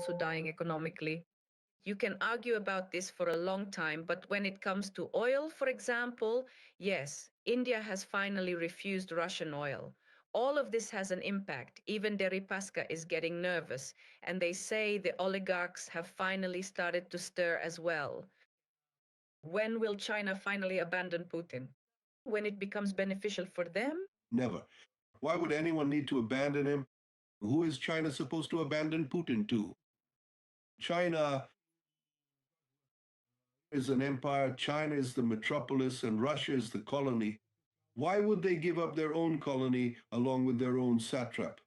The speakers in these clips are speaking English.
also dying economically. You can argue about this for a long time, but when it comes to oil, for example, yes, India has finally refused Russian oil. All of this has an impact. Even Deripaska is getting nervous, and they say the oligarchs have finally started to stir as well. When will China finally abandon Putin? When it becomes beneficial for them? Never. Why would anyone need to abandon him? Who is China supposed to abandon Putin to? China is an empire, China is the metropolis, and Russia is the colony. Why would they give up their own colony along with their own satrap?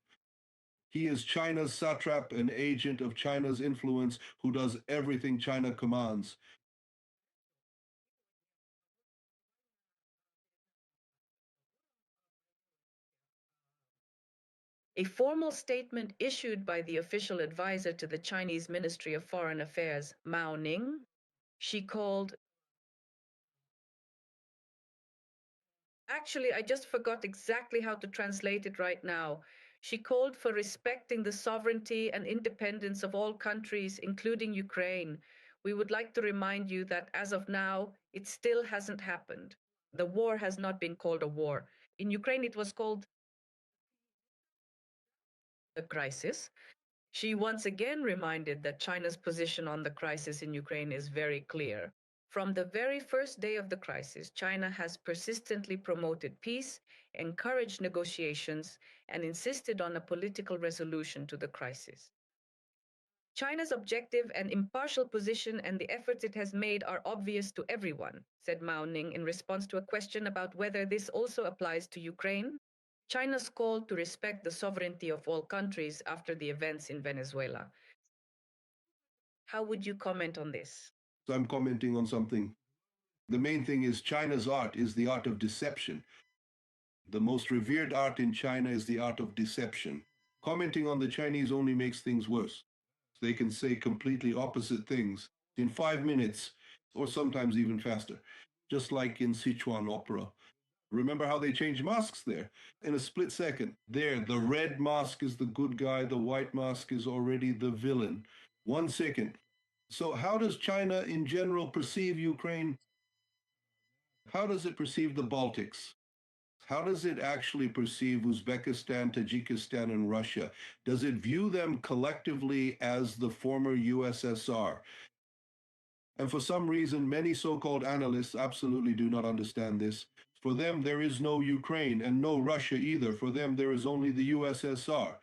He is China's satrap, an agent of China's influence who does everything China commands. A formal statement issued by the official advisor to the Chinese Ministry of Foreign Affairs, Mao Ning, she called. Actually, I just forgot exactly how to translate it right now. She called for respecting the sovereignty and independence of all countries, including Ukraine. We would like to remind you that as of now, it still hasn't happened. The war has not been called a war. In Ukraine, it was called a crisis. She once again reminded that China's position on the crisis in Ukraine is very clear. From the very first day of the crisis, China has persistently promoted peace, encouraged negotiations, and insisted on a political resolution to the crisis. China's objective and impartial position and the efforts it has made are obvious to everyone, said Mao Ning in response to a question about whether this also applies to Ukraine. China's call to respect the sovereignty of all countries after the events in Venezuela. How would you comment on this? So I'm commenting on something. The main thing is China's art is the art of deception. The most revered art in China is the art of deception. Commenting on the Chinese only makes things worse. They can say completely opposite things in 5 minutes, or sometimes even faster, just like in Sichuan opera. Remember how they changed masks there? In a split second. There, the red mask is the good guy, the white mask is already the villain. 1 second. So, how does China in general perceive Ukraine? How does it perceive the Baltics? How does it actually perceive Uzbekistan, Tajikistan, and Russia? Does it view them collectively as the former USSR? And for some reason, many so called analysts absolutely do not understand this. For them, there is no Ukraine and no Russia either. For them, there is only the USSR.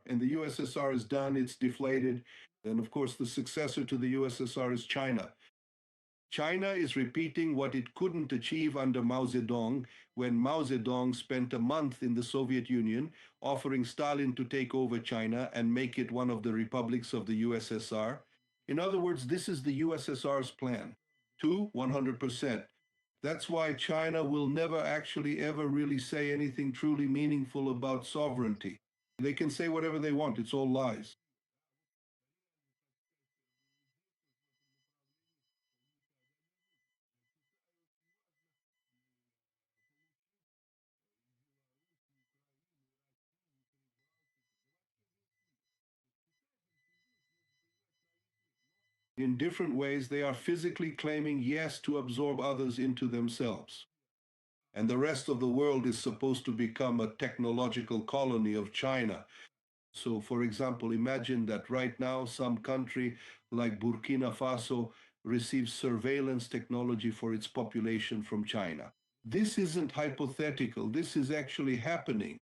And the USSR is done, it's deflated. And of course, the successor to the USSR is China. China is repeating what it couldn't achieve under Mao Zedong when Mao Zedong spent a month in the Soviet Union offering Stalin to take over China and make it one of the republics of the USSR. In other words, this is the USSR's plan. 100%. That's why China will never actually ever really say anything truly meaningful about sovereignty. They can say whatever they want, it's all lies. In different ways, they are physically claiming yes to absorb others into themselves. And the rest of the world is supposed to become a technological colony of China. So, for example, imagine that right now some country like Burkina Faso receives surveillance technology for its population from China. This isn't hypothetical, this is actually happening.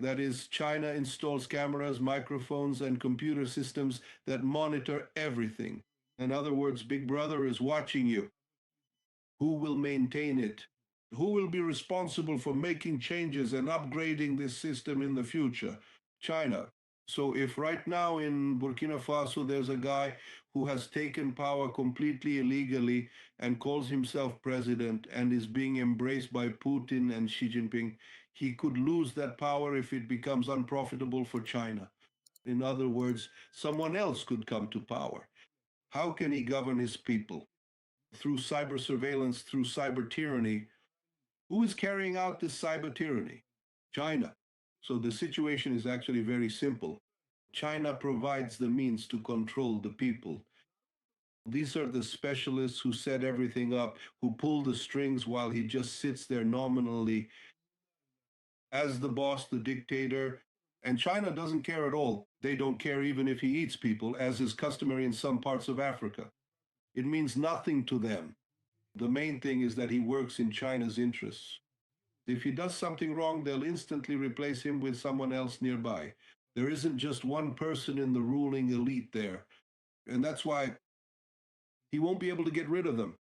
That is, China installs cameras, microphones, and computer systems that monitor everything. In other words, Big Brother is watching you. Who will maintain it? Who will be responsible for making changes and upgrading this system in the future? China. So if right now in Burkina Faso there's a guy who has taken power completely illegally and calls himself president and is being embraced by Putin and Xi Jinping, he could lose that power if it becomes unprofitable for China. In other words, someone else could come to power. How can he govern his people? Through cyber surveillance, through cyber tyranny. Who is carrying out this cyber tyranny? China. So the situation is actually very simple. China provides the means to control the people. These are the specialists who set everything up, who pull the strings while he just sits there nominally as the boss, the dictator. And China doesn't care at all. They don't care even if he eats people, as is customary in some parts of Africa. It means nothing to them. The main thing is that he works in China's interests. If he does something wrong, they'll instantly replace him with someone else nearby. There isn't just one person in the ruling elite there. And that's why he won't be able to get rid of them.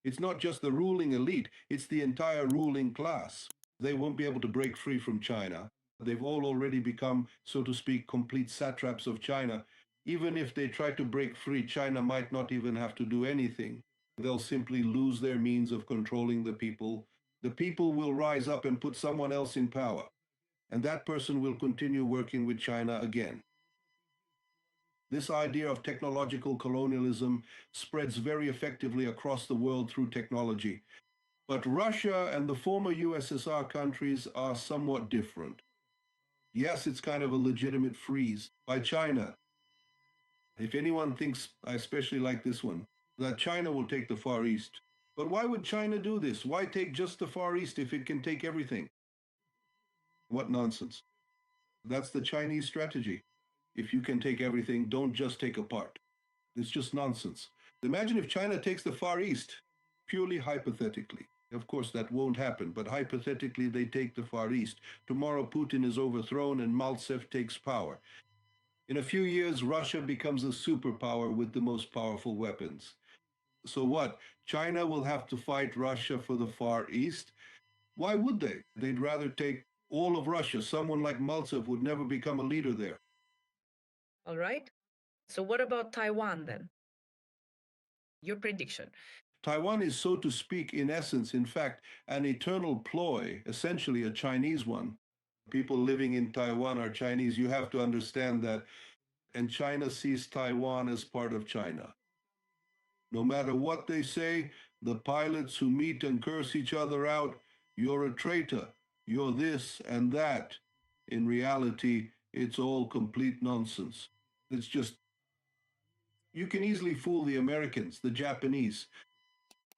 It's not just the ruling elite, it's the entire ruling class. They won't be able to break free from China. They've all already become, so to speak, complete satraps of China. Even if they try to break free, China might not even have to do anything. They'll simply lose their means of controlling the people. The people will rise up and put someone else in power, and that person will continue working with China again. This idea of technological colonialism spreads very effectively across the world through technology. But Russia and the former USSR countries are somewhat different. Yes, it's kind of a legitimate freeze by China. If anyone thinks, I especially like this one, that China will take the Far East. But why would China do this? Why take just the Far East if it can take everything? What nonsense. That's the Chinese strategy. If you can take everything, don't just take a part. It's just nonsense. Imagine if China takes the Far East, purely hypothetically. Of course, that won't happen, but hypothetically, they take the Far East. Tomorrow, Putin is overthrown and Maltsev takes power. In a few years, Russia becomes a superpower with the most powerful weapons. So what? China will have to fight Russia for the Far East? Why would they? They'd rather take all of Russia. Someone like Maltsev would never become a leader there. All right. So, what about Taiwan then? Your prediction. Taiwan is, so to speak, in essence, in fact, an eternal ploy, essentially a Chinese one. People living in Taiwan are Chinese. You have to understand that. And China sees Taiwan as part of China. No matter what they say, the pilots who meet and curse each other out, you're a traitor, you're this and that. In reality, it's all complete nonsense. It's just, you can easily fool the Americans, the Japanese.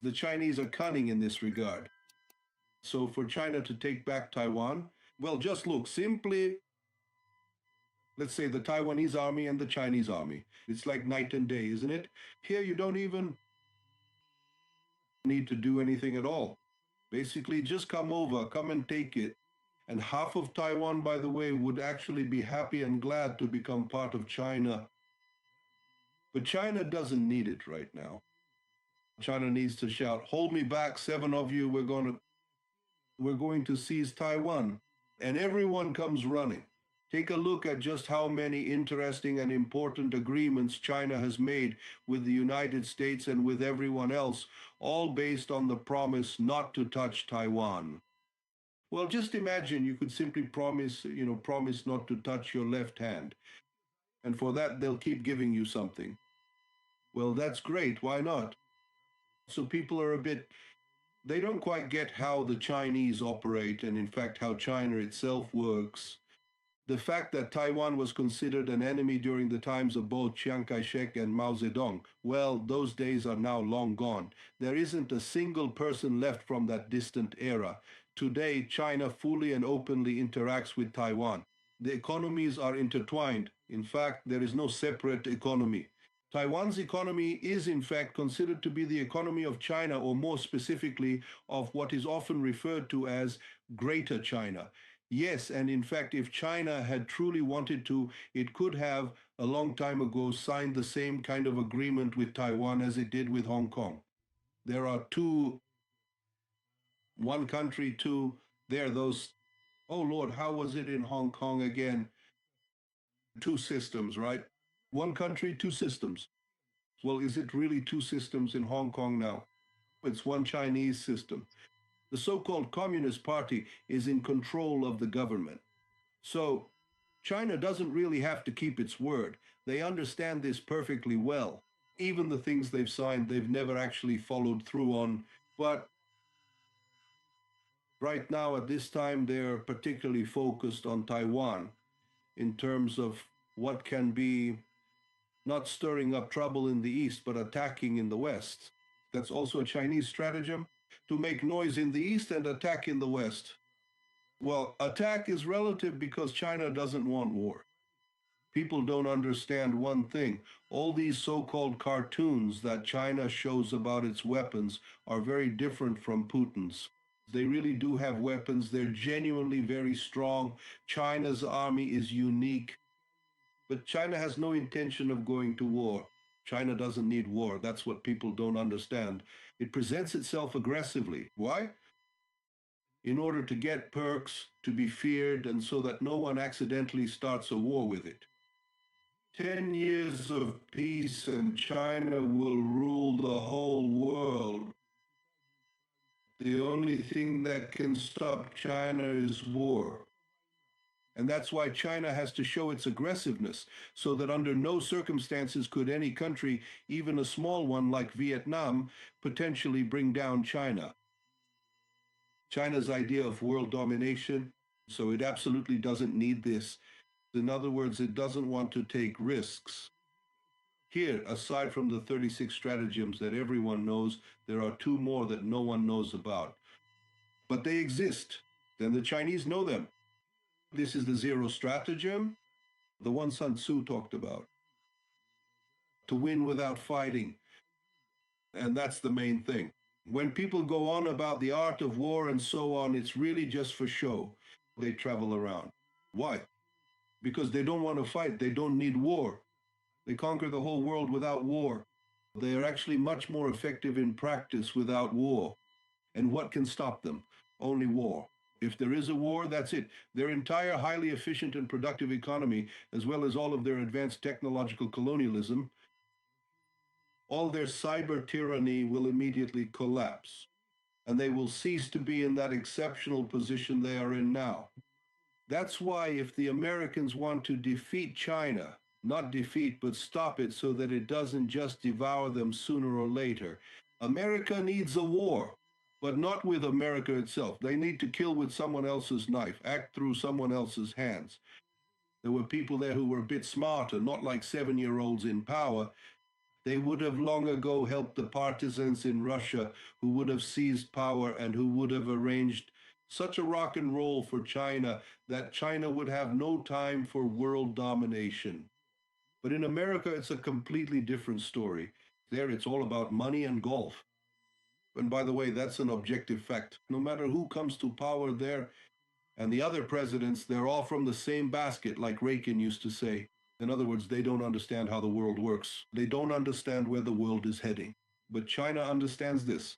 The Chinese are cunning in this regard. So for China to take back Taiwan, well, just look, simply, let's say the Taiwanese army and the Chinese army. It's like night and day, isn't it? Here, you don't even need to do anything at all. Basically, just come over, come and take it. And half of Taiwan, by the way, would actually be happy and glad to become part of China. But China doesn't need it right now. China needs to shout, hold me back, seven of you, we're going to seize Taiwan. And everyone comes running. Take a look at just how many interesting and important agreements China has made with the United States and with everyone else, all based on the promise not to touch Taiwan. Well, just imagine you could simply promise not to touch your left hand. And for that, they'll keep giving you something. Well, that's great. Why not? So people are they don't quite get how the Chinese operate and, in fact, how China itself works. The fact that Taiwan was considered an enemy during the times of both Chiang Kai-shek and Mao Zedong, well, those days are now long gone. There isn't a single person left from that distant era. Today, China fully and openly interacts with Taiwan. The economies are intertwined. In fact, there is no separate economy. Taiwan's economy is, in fact, considered to be the economy of China, or more specifically, of what is often referred to as Greater China. Yes, and in fact, if China had truly wanted to, it could have, a long time ago, signed the same kind of agreement with Taiwan as it did with Hong Kong. There are one country, those, oh Lord, how was it in Hong Kong again? Two systems, right? One country, two systems. Well, is it really two systems in Hong Kong now? It's one Chinese system. The so-called Communist Party is in control of the government. So China doesn't really have to keep its word. They understand this perfectly well. Even the things they've signed, they've never actually followed through on. But right now, at this time, they're particularly focused on Taiwan in terms of what can be not stirring up trouble in the East, but attacking in the West. That's also a Chinese stratagem to make noise in the East and attack in the West. Well, attack is relative because China doesn't want war. People don't understand one thing. All these so called cartoons that China shows about its weapons are very different from Putin's. They really do have weapons. They're genuinely very strong. China's army is unique. But China has no intention of going to war. China doesn't need war. That's what people don't understand. It presents itself aggressively. Why? In order to get perks, to be feared, and so that no one accidentally starts a war with it. 10 years of peace and China will rule the whole world. The only thing that can stop China is war. And that's why China has to show its aggressiveness, so that under no circumstances could any country, even a small one like Vietnam, potentially bring down China. China's idea of world domination, so it absolutely doesn't need this. In other words, it doesn't want to take risks. Here, aside from the 36 stratagems that everyone knows, there are two more that no one knows about. But they exist, and the Chinese know them. This is the zero stratagem, the one Sun Tzu talked about. To win without fighting. And that's the main thing. When people go on about the art of war and so on, it's really just for show. They travel around. Why? Because they don't want to fight. They don't need war. They conquer the whole world without war. They are actually much more effective in practice without war. And what can stop them? Only war. If there is a war, that's it. Their entire highly efficient and productive economy, as well as all of their advanced technological colonialism, all their cyber tyranny will immediately collapse. And they will cease to be in that exceptional position they are in now. That's why if the Americans want to defeat China, not defeat, but stop it so that it doesn't just devour them sooner or later, America needs a war, but not with America itself. They need to kill with someone else's knife, act through someone else's hands. There were people there who were a bit smarter, not like 7-year-olds in power. They would have long ago helped the partisans in Russia who would have seized power and who would have arranged such a rock and roll for China that China would have no time for world domination. But in America, it's a completely different story. There, it's all about money and golf. And by the way, that's an objective fact. No matter who comes to power there and the other presidents, they're all from the same basket, like Reagan used to say. In other words, they don't understand how the world works. They don't understand where the world is heading. But China understands this.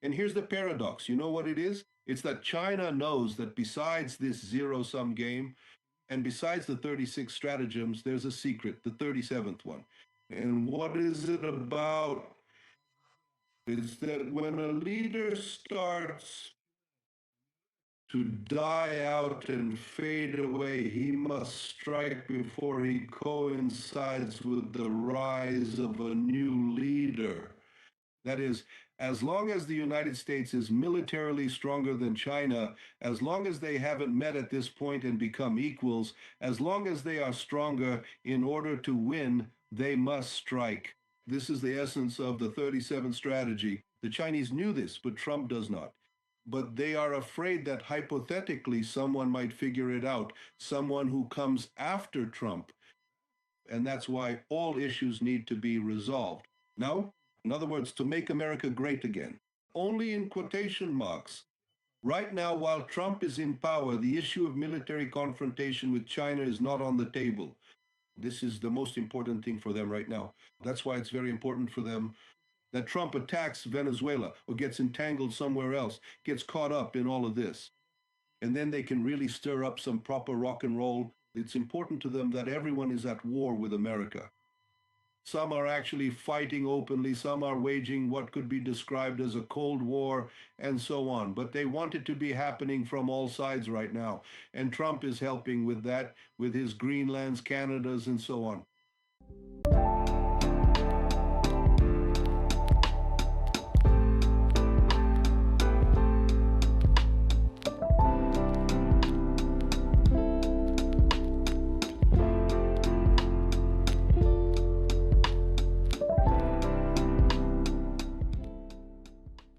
And here's the paradox. You know what it is? It's that China knows that besides this zero-sum game, and besides the 36 stratagems, there's a secret, the 37th one. And what is it about? It's that when a leader starts to die out and fade away, he must strike before he coincides with the rise of a new leader. That is, as long as the United States is militarily stronger than China, as long as they haven't met at this point and become equals, as long as they are stronger, in order to win, they must strike. This is the essence of the 37 strategy. The Chinese knew this, but Trump does not. But they are afraid that hypothetically someone might figure it out, someone who comes after Trump. And that's why all issues need to be resolved. No? In other words, to make America great again. Only in quotation marks. Right now, while Trump is in power, the issue of military confrontation with China is not on the table. This is the most important thing for them right now. That's why it's very important for them that Trump attacks Venezuela or gets entangled somewhere else, gets caught up in all of this. And then they can really stir up some proper rock and roll. It's important to them that everyone is at war with America. Some are actually fighting openly, some are waging what could be described as a Cold War, and so on. But they want it to be happening from all sides right now. And Trump is helping with that, with his Greenlands, Canadas, and so on.